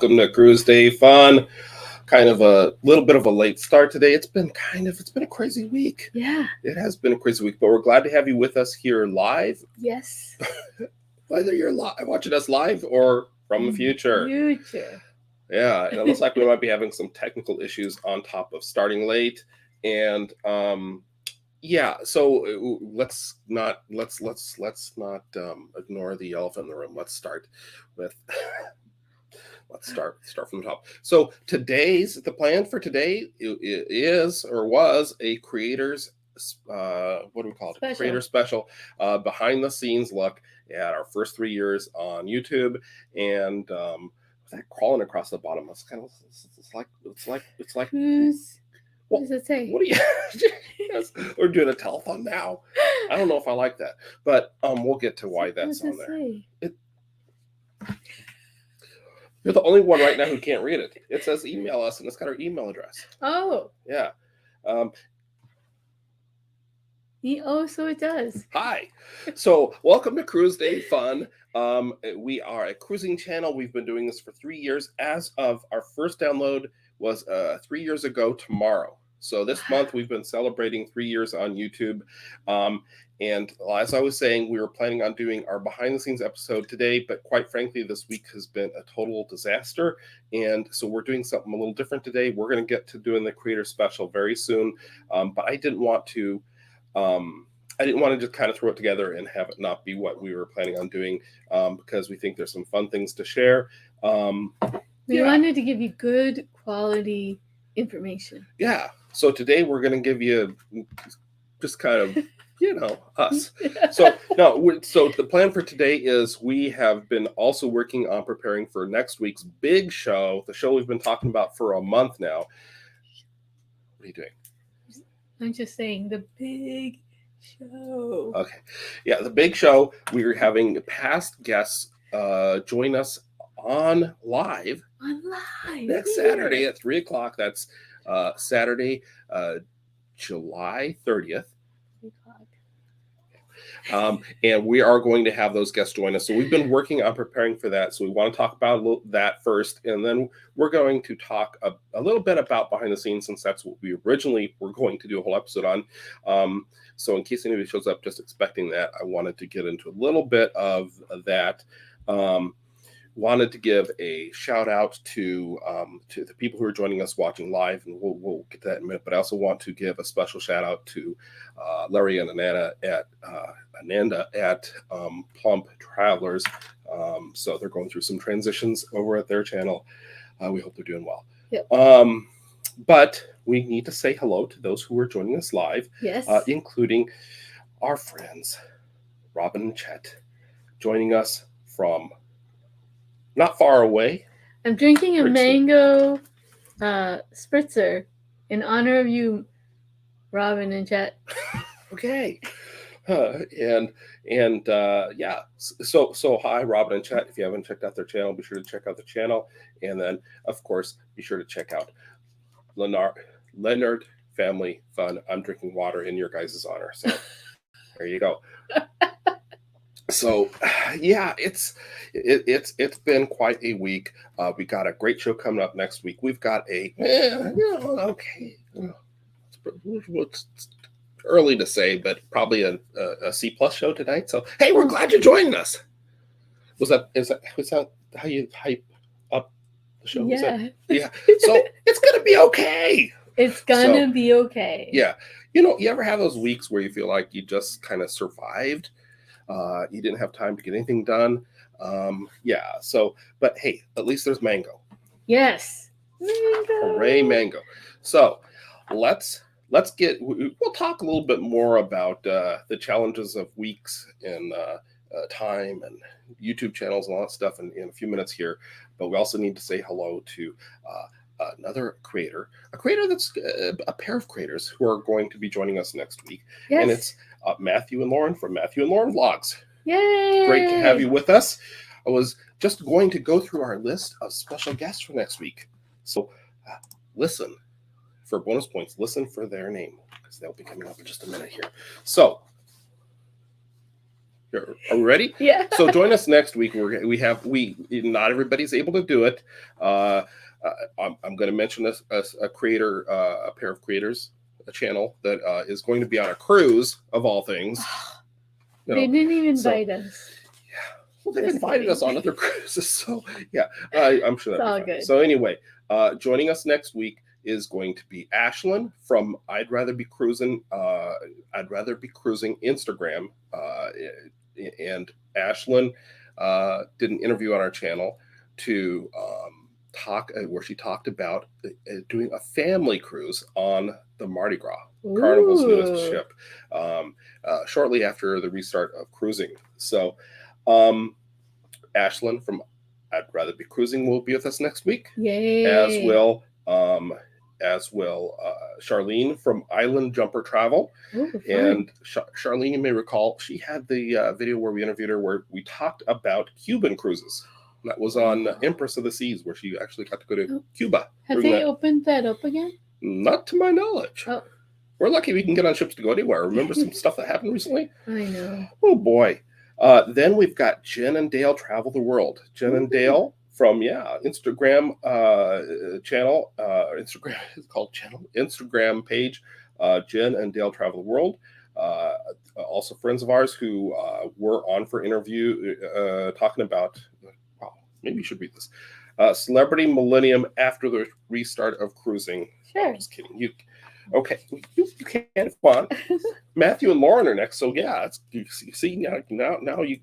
welcome to Cruise Day Fun. Kind of a little bit of a late start today. It's been a crazy week. Yeah. It has been a crazy week, but we're glad to have you with us here live. Yes. Whether you're watching us live or from the future. Yeah, and it looks like we might be having some technical issues on top of starting late. And yeah, so let's not ignore the elephant in the room. Let's start with let's start from the top. So the plan for today is or was a creators what do we call it? Special. Creator special, behind the scenes look at our first 3 years on YouTube, and that crawling across the bottom. It's kind of it's like. What does it say? What do you? Yes, we're doing a telethon now. I don't know if I like that, but we'll get to why that's on there. You're the only one right now who can't read it. It says email us, and it's got our email address. Oh. Yeah. So it does. Hi. So welcome to Cruise Day Fun. We are a cruising channel. We've been doing this for 3 years. As of our first download was 3 years ago tomorrow. So this month we've been celebrating 3 years on YouTube. And as I was saying, we were planning on doing our behind the scenes episode today, but quite frankly, this week has been a total disaster. And so we're doing something a little different today. We're going to get to doing the creator special very soon. But I didn't want to just kind of throw it together and have it not be what we were planning on doing, because we think there's some fun things to share. We wanted to give you good quality information. Yeah. So today we're going to give you just kind of, us. So the plan for today is we have been also working on preparing for next week's big show, the show we've been talking about for a month now. What are you doing? I'm just saying the big show. Okay. Yeah, the big show. We're having past guests join us on live next Saturday at 3:00. That's Saturday, July 30th. And we are going to have those guests join us. So we've been working on preparing for that. So we want to talk about that first, and then we're going to talk a little bit about behind the scenes, since that's what we originally were going to do a whole episode on. So in case anybody shows up just expecting that, I wanted to get into a little bit of that. Wanted to give a shout out to the people who are joining us watching live, and we'll get to that in a minute. But I also want to give a special shout out to Larry and Ananda at Plump Travelers. So they're going through some transitions over at their channel. We hope they're doing well. Yep. But we need to say hello to those who are joining us live, yes, including our friends Robin and Chet, joining us from not far away. I'm drinking a mango spritzer in honor of you, Robin and Chet. Okay. Yeah. So hi, Robin and Chet. If you haven't checked out their channel, be sure to check out the channel. And then, of course, be sure to check out Leonard Family Fun. I'm drinking water in your guys' honor. So there you go. So yeah, it's been quite a week. We got a great show coming up next week. We've got it's early to say, but probably a C+ show tonight. So hey, we're glad you're joining us. Was that how you hype up the show? Yeah. Yeah. So it's gonna be okay. It's gonna be okay. Yeah. You ever have those weeks where you feel like you just kind of survived? You didn't have time to get anything done. Yeah. So, but hey, at least there's mango. Yes. Mango. Hooray, mango. So we'll talk a little bit more about the challenges of weeks and time and YouTube channels and all that stuff in a few minutes here. But we also need to say hello to another creator, a pair of creators who are going to be joining us next week. Yes. And it's Matthew and Lauren from Matthew and Lauren Vlogs. Yay! Great to have you with us. I was just going to go through our list of special guests for next week. So listen for bonus points. Listen for their name, because they'll be coming up in just a minute here. So Are we ready? Yeah. So join us next week. We not everybody's able to do it. I'm going to mention a creator, a pair of creators, a channel that is going to be on a cruise of all things. They didn't even invite us. Well, they've Just invited kidding. us on other cruises, so yeah, I'm sure It's that'll all be fun. good. So anyway, joining us next week is going to be Ashlyn from I'd Rather Be Cruising. I'd Rather Be Cruising Instagram, and Ashlyn did an interview on our channel to talk where she talked about doing a family cruise on the Mardi Gras, Carnival's newest Ooh. ship, shortly after the restart of cruising. So. Ashlyn from I'd Rather Be Cruising will be with us next week, Yay. as will Charlene from Island Jumper Travel. Ooh, fun. And Charlene, you may recall, she had the video where we interviewed her where we talked about Cuban cruises. That was on Empress of the Seas, where she actually got to go to Cuba. Have they opened that up again? Not to my knowledge. Oh. We're lucky we can get on ships to go anywhere. Remember some stuff that happened recently? I know. Oh boy. Then we've got Jen and Dale Travel the World. Jen and Dale from Instagram channel. Instagram is called channel. Instagram page. Jen and Dale Travel the World. Also friends of ours who were on for interview talking about. Wow, maybe you should read this. Celebrity Millennium after the restart of cruising. Sure. I'm just kidding. Okay, you can't fun. Matthew and Lauren are next, so yeah, you see now you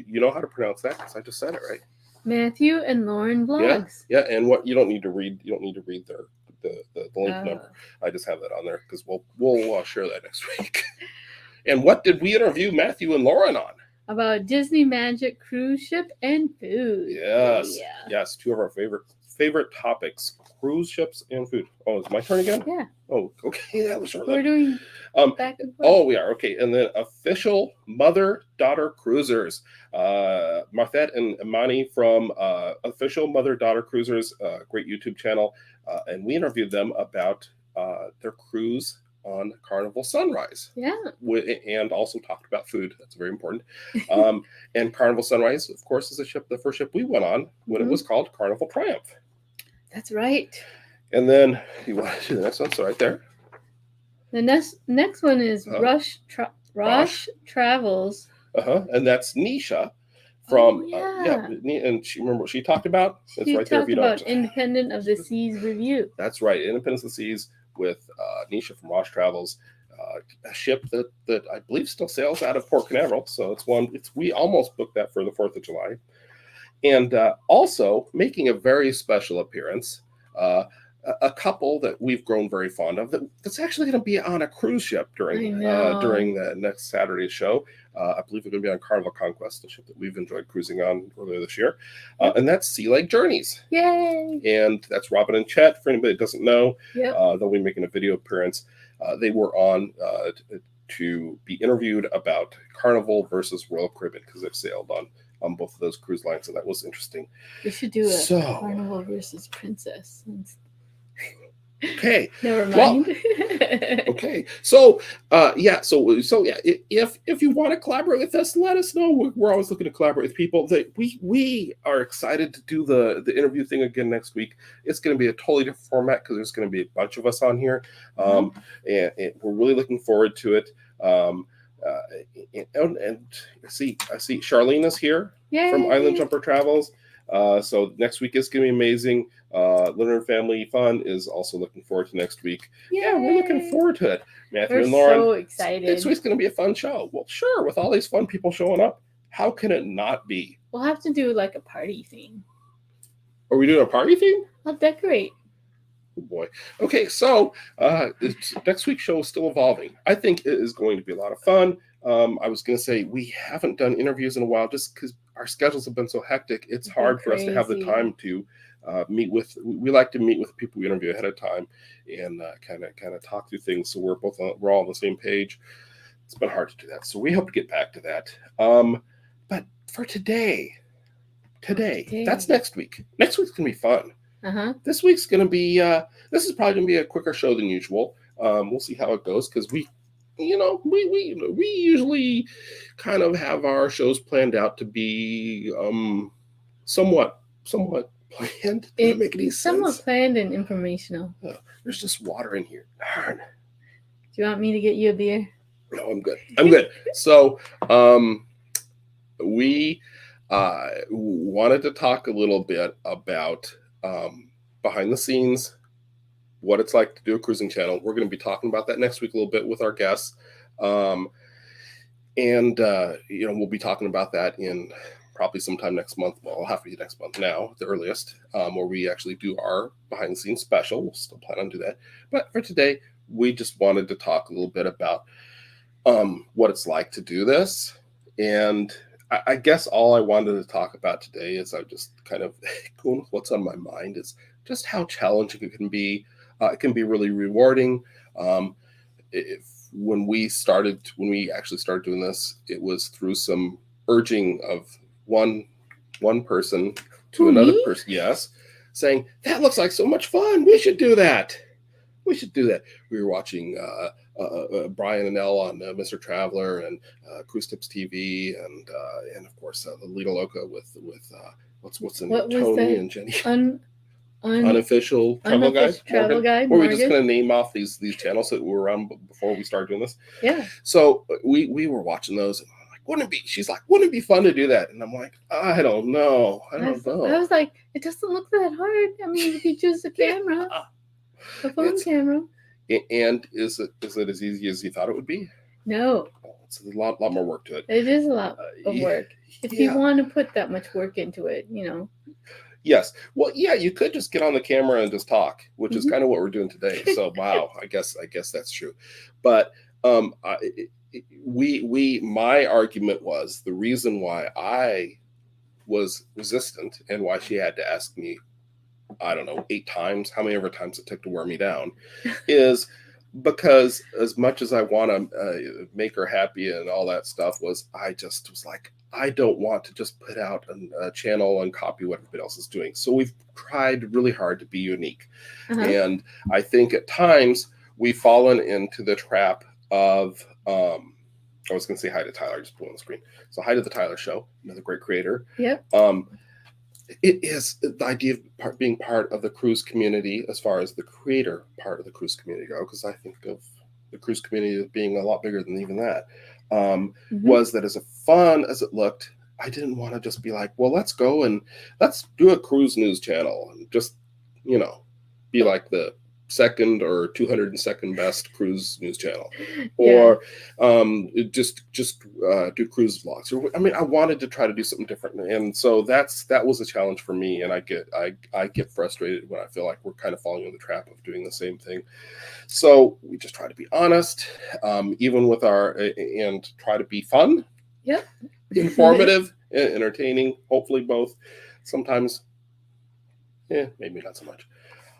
know how to pronounce that because I just said it right. Matthew and Lauren vlogs. Yeah, and what you don't need to read their the link number. I just have that on there because we'll share that next week. And what did we interview Matthew and Lauren on? About Disney Magic cruise ship and food. Yes, two of our favorite topics: cruise ships and food. Oh, is it my turn again? Yeah. Oh, okay. That was short. We're doing back and forth. Oh, we are. Okay. And then official mother-daughter cruisers. Marthet and Imani from official mother-daughter cruisers, great YouTube channel. And we interviewed them about their cruise on Carnival Sunrise. Yeah. And also talked about food. That's very important. And Carnival Sunrise, of course, is the first ship we went on when it was called Carnival Triumph. That's right. And then you want to do the next one? So right there. The next one is Rush Travels. And that's Nisha from and she talked about. It's right there if you don't. About Independent of the Seas review. That's right, Independence of the Seas with Nisha from Rush Travels, a ship that I believe still sails out of Port Canaveral. So we almost booked that for the 4th of July. And also making a very special appearance, a couple that we've grown very fond of that's actually going to be on a cruise ship during the next Saturday's show. I believe they're going to be on Carnival Conquest, the ship that we've enjoyed cruising on earlier this year. And that's Sea Lake Journeys. Yay! And that's Robin and Chet. For anybody that doesn't know, yep. They'll be making a video appearance. They were on to be interviewed about Carnival versus Royal Caribbean because they've sailed on both of those cruise lines, and that was interesting. We should do a Carnival versus Princess. Okay. Never mind. Well, okay. So, if you want to collaborate with us, let us know. We're always looking to collaborate with people. That we are excited to do the interview thing again next week. It's going to be a totally different format because there's going to be a bunch of us on here, and we're really looking forward to it. And I see Charlene is here. Yay. From Island Jumper Travels. So next week is going to be amazing. Leonard Family Fun is also looking forward to next week. Yay. Yeah, we're looking forward to it. Matthew we're and Lauren. So excited. Next week's going to be a fun show. Well, sure, with all these fun people showing up, how can it not be? We'll have to do like a party theme. Are we doing a party theme? I'll decorate. Oh boy. Okay, so next week's show is still evolving. I think it is going to be a lot of fun. I was going to say we haven't done interviews in a while just because our schedules have been so hectic. It's hard for us to have the time to meet with. We like to meet with people we interview ahead of time and kind of talk through things so we're all on the same page. It's been hard to do that, so we hope to get back to that. But for today, that's next week. Next week's gonna be fun. This week's gonna be. This is probably gonna be a quicker show than usual. We'll see how it goes because we usually kind of have our shows planned out to be somewhat planned. Does it make any sense? Somewhat planned and informational. There's just water in here. Darn. Do you want me to get you a beer? No, I'm good. So we wanted to talk a little bit about behind the scenes, what it's like to do a cruising channel. We're going to be talking about that next week a little bit with our guests. And we'll be talking about that in probably sometime next month. Well, it'll have to be next month now, the earliest, where we actually do our behind the scenes special. We'll still plan on do that. But for today, we just wanted to talk a little bit about what it's like to do this. And I guess all I wanted to talk about today is I just kind of going with what's on my mind is just how challenging it can be. It can be really rewarding. When we actually started doing this, it was through some urging of one person to another person, yes, saying, that looks like so much fun. We should do that. We were watching Brian and Elle on Mr. Traveler and Cruise Tips TV and of course the Lido Loca with what's the name? Tony and Jenny. Unofficial travel guide. Were we just going to name off these channels that were around before we started doing this? Yeah. So we were watching those, and I'm like, she's like, wouldn't it be fun to do that? And I'm like, I don't know. I was like, it doesn't look that hard. I mean, if you choose the camera, the phone camera. And is it as easy as you thought it would be? No. It's a lot more work to it. It is a lot of work. If you want to put that much work into it, Yes. Well, yeah, you could just get on the camera and just talk, which is kind of what we're doing today. So, wow, I guess that's true. But my argument was the reason why I was resistant and why she had to ask me, I don't know, 8 times, how many ever times it took to wear me down, is because as much as I want to make her happy and all that stuff I just was like, I don't want to just put out a channel and copy what everybody else is doing. So we've tried really hard to be unique. And I think at times we've fallen into the trap of, I was going to say hi to Tyler, I just put on the screen. So hi to the Tyler Show, another great creator. Yep. It is the idea of being part of the cruise community as far as the creator part of the cruise community go, because I think of the cruise community as being a lot bigger than even that. Was that as fun as it looked, I didn't want to just be like, well, let's go and let's do a cruise news channel and just, be like the second or 202nd best cruise news channel, or just do cruise vlogs. I wanted to try to do something different, and so that was a challenge for me. And I get frustrated when I feel like we're kind of falling in the trap of doing the same thing. So we just try to be honest, even with and try to be fun, informative, entertaining. Hopefully both. Sometimes, maybe not so much.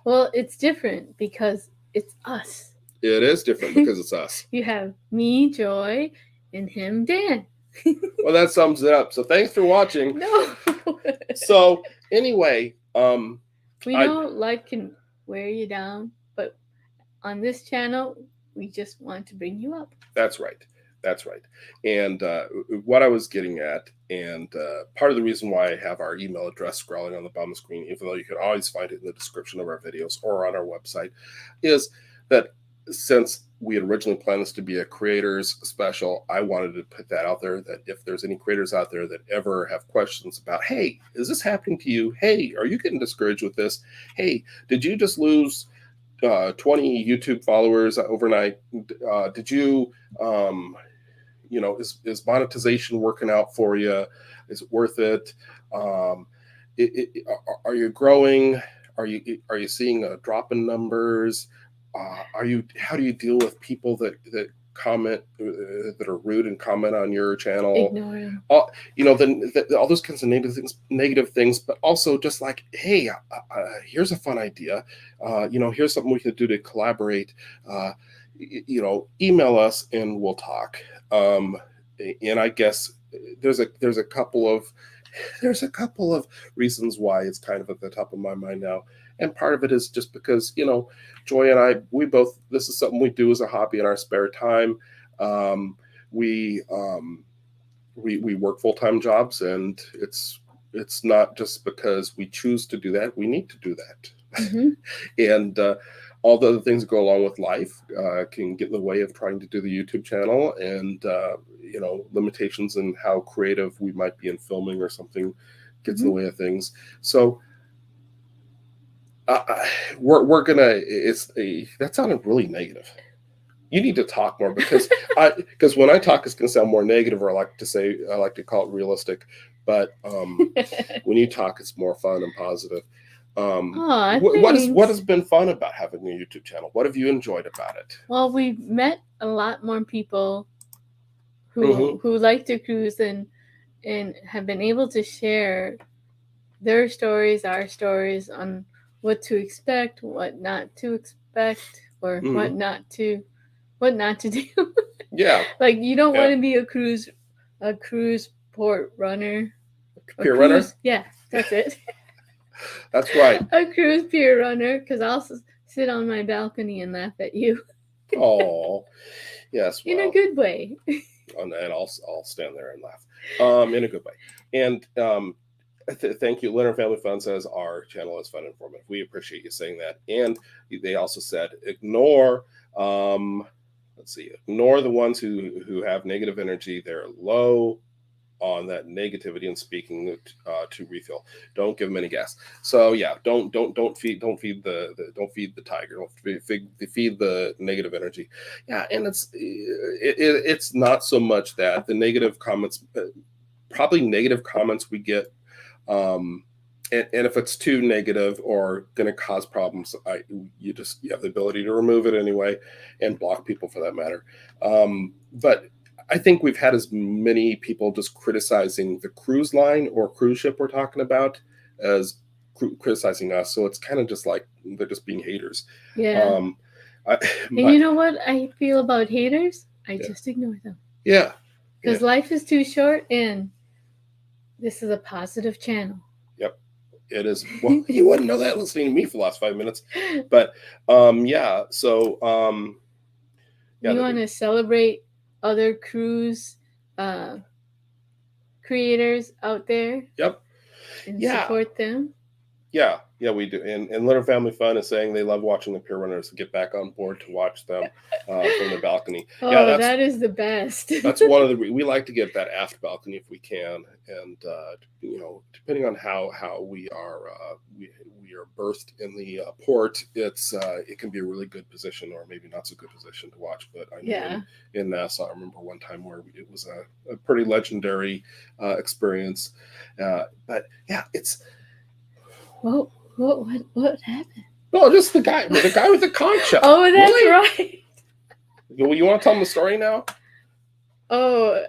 Well, it's different because it's us. It is different because it's us. You have me, Joy, and him, Dan. Well, that sums it up. So thanks for watching. No. So anyway, we know life can wear you down, but on this channel, we just want to bring you up. That's right. And what I was getting at, and part of the reason why I have our email address scrolling on the bottom of the screen, even though you can always find it in the description of our videos or on our website, is that since we had originally planned this to be a creators special, I wanted to put that out there, that if there's any creators out there that ever have questions about, hey, is this happening to you? Hey, are you getting discouraged with this? Hey, did you just lose 20 YouTube followers overnight? Did you... is monetization working out for you? Is it worth it? Are you growing? Are you seeing a drop in numbers? How do you deal with people that comment that are rude and comment on your channel? Ignore them. All those kinds of negative things, but also just like, hey, here's a fun idea. Here's something we could do to collaborate. Email us and we'll talk. And I guess there's a couple of reasons why it's kind of at the top of my mind now. And part of it is just because, Joy and I, this is something we do as a hobby in our spare time. We we work full-time jobs, and it's not just because we choose to do that. We need to do that. Mm-hmm. And all the other things that go along with life can get in the way of trying to do the YouTube channel, and limitations in how creative we might be in filming or something gets in the way of things. So we're gonna. That sounded really negative. You need to talk more, because when I talk, it's gonna sound more negative, or I like to call it realistic. But when you talk, it's more fun and positive. What has been fun about having a YouTube channel? What have you enjoyed about it? Well, we've met a lot more people who like to cruise and have been able to share their stories, our stories, on what to expect, what not to expect, or what not to do. Yeah. Like, you don't want to be a cruise port runner. Pier runner? Yeah, that's it. That's right. A cruise pier runner, because I'll sit on my balcony and laugh at you. Oh, yes. Well, in a good way. And I'll stand there and laugh in a good way. And thank you. Leonard Family Fun says our channel is fun and informative. We appreciate you saying that. And they also said ignore ignore the ones who have negative energy. They're low on that negativity and speaking to refill. Don't give them any gas. So yeah, don't feed the tiger. Don't feed the negative energy. Yeah, and it's not so much that the negative comments, probably negative comments we get, and if it's too negative or going to cause problems, you have the ability to remove it anyway, and block people for that matter. But I think we've had as many people just criticizing the cruise line or cruise ship we're talking about as criticizing us. So it's kind of just like they're just being haters. Yeah. And you know what I feel about haters? I just ignore them. Yeah. Because life is too short, and this is a positive channel. Yep. It is. Well, you wouldn't know that listening to me for the last 5 minutes. But yeah. So you want to celebrate other cruise creators out there. Yep. And support them. Yeah, we do. And Leonard Family Fun is saying they love watching the pier runners get back on board to watch them from the balcony. Oh, that is the best. That's one of the we like to get that aft balcony if we can, and depending on how we are berthed in the port, it can be a really good position, or maybe not so good position to watch. But I know in Nassau, I remember one time where it was a pretty legendary experience. But yeah, it's. Well, what happened? No, just the guy with the conch shell. Oh, that's really? Right. You want to tell them the story now? Oh.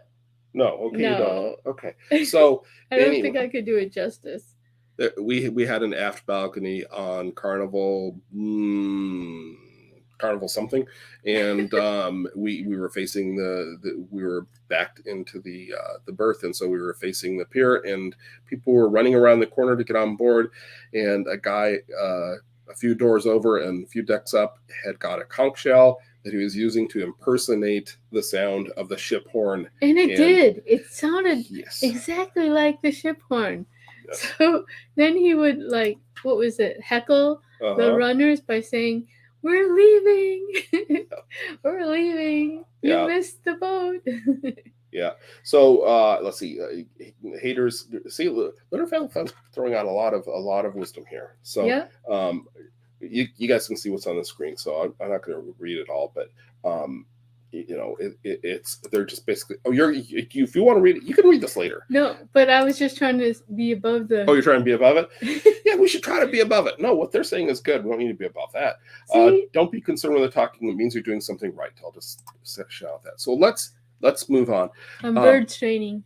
No. Okay. No. You don't. Okay. So I don't think I could do it justice. We had an aft balcony on Carnival something, and we were facing we were backed into the berth, and so we were facing the pier, and people were running around the corner to get on board, and a guy a few doors over and a few decks up had got a conch shell that he was using to impersonate the sound of the ship horn. And it did. It sounded exactly like the ship horn. Yes. So then he would heckle the runners by saying, "We're leaving. We're leaving. You missed the boat." Yeah. So let's see. Haters. See, Leonard Family Fun's throwing out a lot of wisdom here. So you guys can see what's on the screen. So I'm not going to read it all, but it's they're just basically. Oh, if you want to read it, you can read this later. No, but I was just trying to be above the. Oh, you're trying to be above it? Yeah, we should try to be above it. No, what they're saying is good. We don't need to be above that. Don't be concerned when they're talking. It means you're doing something right. I'll just shout out that. So let's move on. I'm bird training.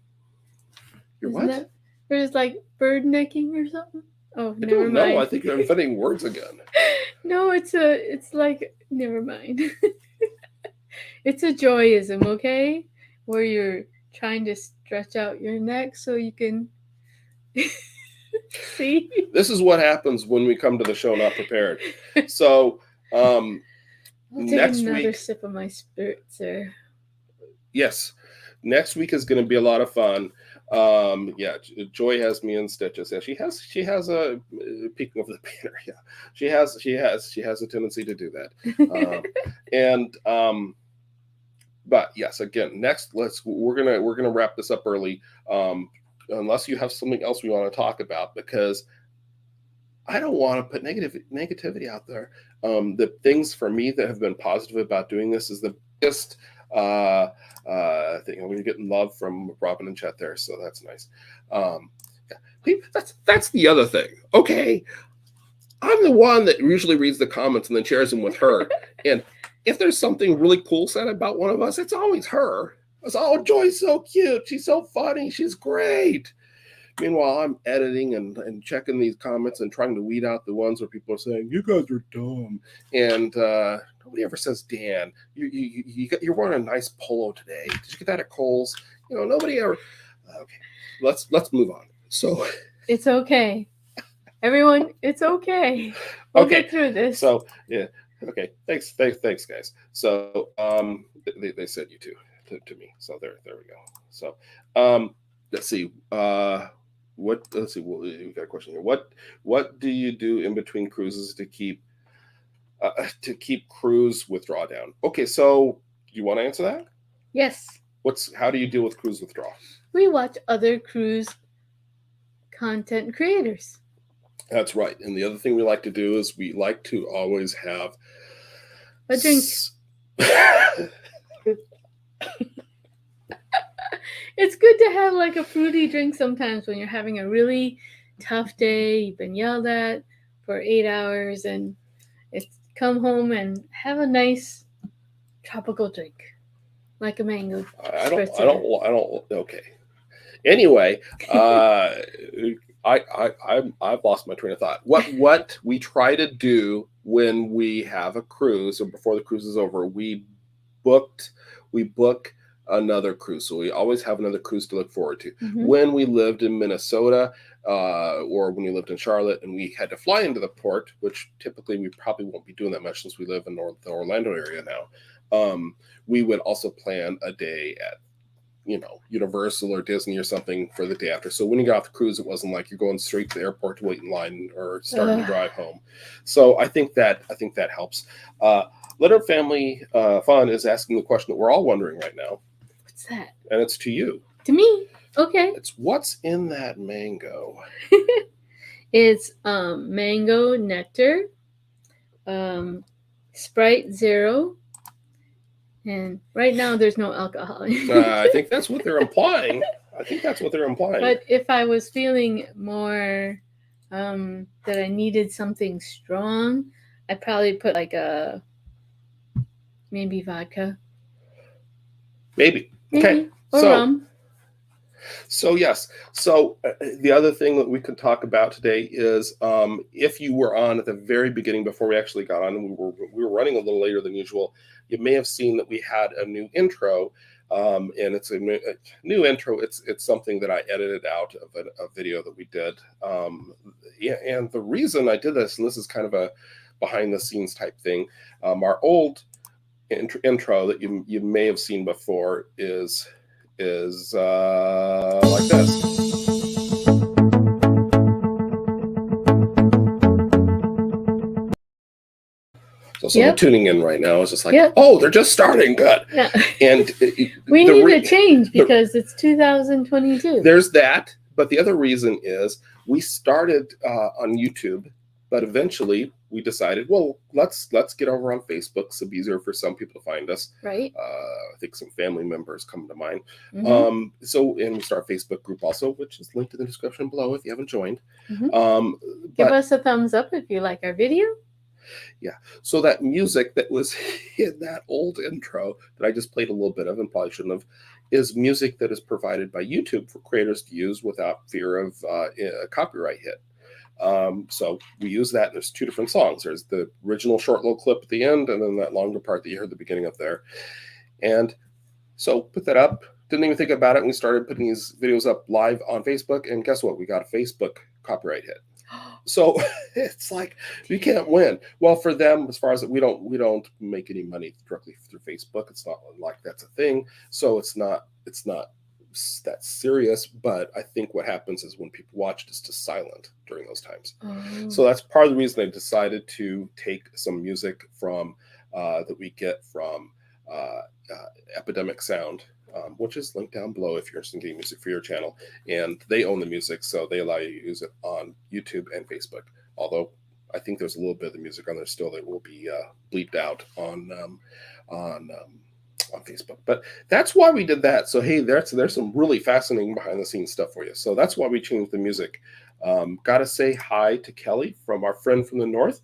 You're what? There's like bird necking or something. Oh, never mind. No, I think you're inventing words again. No, it's like, never mind. It's a joyism, okay? Where you're trying to stretch out your neck so you can see. This is what happens when we come to the show not prepared. So I'll take another sip of my spirit, sir. Yes, next week is going to be a lot of fun. Yeah, Joy has me in stitches. Yeah, she has a peeking over the banner. Yeah, she has a tendency to do that. And but yes, again, next we're gonna wrap this up early. Unless you have something else we want to talk about, because I don't want to put negativity out there. The things for me that have been positive about doing this is the biggest thing. We're getting love from Robin and Chet there, so that's nice. Yeah. That's the other thing. Okay, I'm the one that usually reads the comments and then shares them with her. And if there's something really cool said about one of us, it's always her. It's, oh, Joy's so cute. She's so funny. She's great. Meanwhile, I'm editing and checking these comments and trying to weed out the ones where people are saying, you guys are dumb. And nobody ever says, Dan, you're wearing a nice polo today. Did you get that at Kohl's? Nobody ever. Okay, let's move on. So it's okay. Everyone, it's okay. We'll get through this. So, yeah. Okay. Thanks, guys. So they said you too to me. So there we go. So let's see. Let's see. We got a question here. What do you do in between cruises to keep cruise withdrawal down? Okay, so you want to answer that? Yes. How do you deal with cruise withdrawal? We watch other cruise content creators. That's right. And the other thing we like to do is we like to always have a drink. It's good to have like a fruity drink sometimes when you're having a really tough day. You've been yelled at for 8 hours, and it's come home and have a nice tropical drink, like a mango. I don't. Okay. Anyway, I've lost my train of thought. What we try to do when we have a cruise, or before the cruise is over, we book another cruise. So we always have another cruise to look forward to. Mm-hmm. When we lived in Minnesota, or when we lived in Charlotte and we had to fly into the port, which typically we probably won't be doing that much since we live in the Orlando area now, we would also plan a day at Universal or Disney or something for the day after. So when you got off the cruise, it wasn't like you're going straight to the airport to wait in line or starting to drive home. So I think that helps. Letter Family Fun is asking the question that we're all wondering right now. What's that? And it's to you. To me? Okay. It's what's in that mango? It's mango nectar, Sprite Zero, and right now there's no alcohol. I think that's what they're implying. But if I was feeling more that I needed something strong, I'd probably put like maybe vodka. Maybe. Okay. Or rum. So yes. So the other thing that we could talk about today is if you were on at the very beginning before we actually got on, and we were running a little later than usual, you may have seen that we had a new intro, and it's a new intro. It's something that I edited out of a video that we did. And the reason I did this, and this is kind of a behind the scenes type thing, our old intro that you may have seen before is like this. So someone tuning in right now is just like, oh, they're just starting. Good. Yeah. And we need to change because it's 2022. There's that. But the other reason is we started on YouTube, but eventually we decided, well, let's get over on Facebook. So it's easier for some people to find us. Right. I think some family members come to mind. Mm-hmm. And we start a Facebook group also, which is linked in the description below if you haven't joined. Mm-hmm. Give us a thumbs up if you like our video. Yeah. So that music that was in that old intro that I just played a little bit of and probably shouldn't have, is music that is provided by YouTube for creators to use without fear of a copyright hit. So we use that. There's two different songs. There's the original short little clip at the end, and then that longer part that you heard at the beginning up there. And so put that up. Didn't even think about it. And we started putting these videos up live on Facebook. And guess what? We got a Facebook copyright hit. So it's like you can't win. Well, for them, as far as we don't make any money directly through Facebook. It's not like that's a thing. So it's not that serious. But I think what happens is when people watch it, it's just silent during those times. Oh. So that's part of the reason I decided to take some music from that we get from Epidemic Sound, which is linked down below if you're interested in getting music for your channel. And they own the music, so they allow you to use it on YouTube and Facebook. Although I think there's a little bit of the music on there still that will be bleeped out on Facebook. But that's why we did that. So hey, there's some really fascinating behind the scenes stuff for you. So that's why we changed the music. Gotta say hi to Kelly from our friend from the north,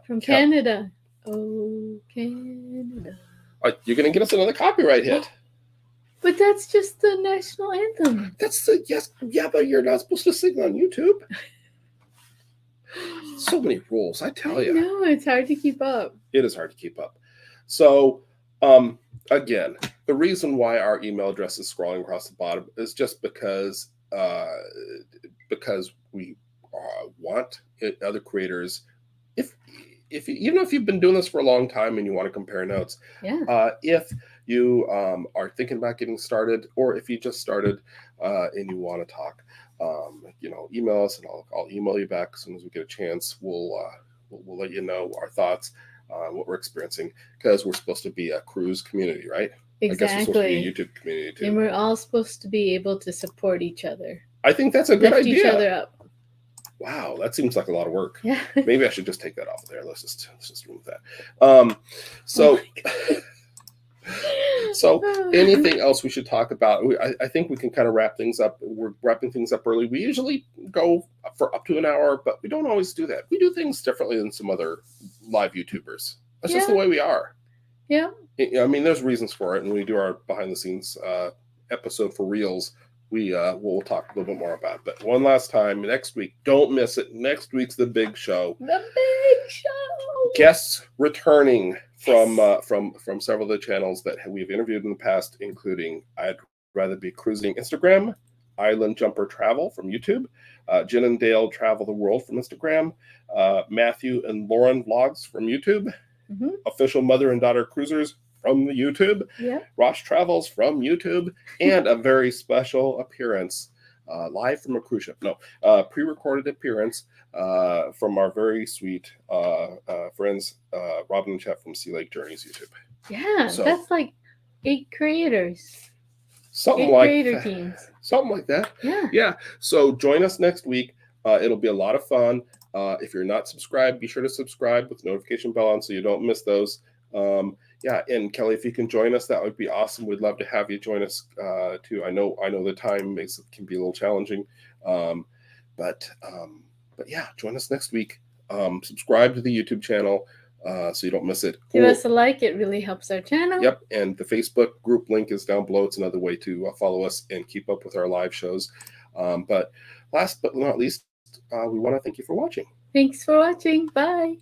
from Canada. Oh, Canada. You're gonna get us another copyright hit. But that's just the national anthem. That's the yes, yeah, but you're not supposed to sing on YouTube. So many rules, I tell you. No, it's hard to keep up. It is hard to keep up. So, again, the reason why our email address is scrolling across the bottom is just because we want other creators. If even if you've been doing this for a long time and you want to compare notes, yeah. If you are thinking about getting started, or if you just started and you want to talk, email us and I'll email you back as soon as we get a chance. We'll let you know our thoughts, what we're experiencing, because we're supposed to be a cruise community, right? Exactly. I guess we're supposed to be a YouTube community too. And we're all supposed to be able to support each other. I think that's a good Lift idea. Each other up. Wow, that seems like a lot of work. Yeah. Maybe I should just take that off of there. Let's just remove that. So anything else we should talk about? I think we can kind of wrap things up. We're wrapping things up early. We usually go for up to an hour, but we don't always do that. We do things differently than some other live YouTubers. That's just the way we are. Yeah. I mean, there's reasons for it. And when we do our behind the scenes episode for Reels, we'll talk a little bit more about it. But one last time, next week, don't miss it. Next week's the big show. The big show. Guests returning from several of the channels that we've interviewed in the past, including I'd Rather Be Cruising Instagram, Island Jumper Travel from YouTube, Jen and Dale Travel the World from Instagram, Matthew and Lauren Vlogs from YouTube, Official Mother and Daughter Cruisers from the YouTube, Rosh Travels from YouTube, and a very special appearance live from a cruise ship. Pre-recorded appearance from our very sweet friends, Robin and Chef from Sea Lake Journeys YouTube. Yeah, so, that's like 8 creators. Something 8 like creator that. teams. Something like that. Yeah. So join us next week. It'll be a lot of fun. If you're not subscribed, be sure to subscribe with the notification bell on so you don't miss those. And Kelly, if you can join us, that would be awesome. We'd love to have you join us too. I know the time can be a little challenging, but yeah, join us next week. Subscribe to the YouTube channel so you don't miss it. Give us a like; it really helps our channel. Yep, and the Facebook group link is down below. It's another way to follow us and keep up with our live shows. But last but not least, we want to thank you for watching. Thanks for watching. Bye.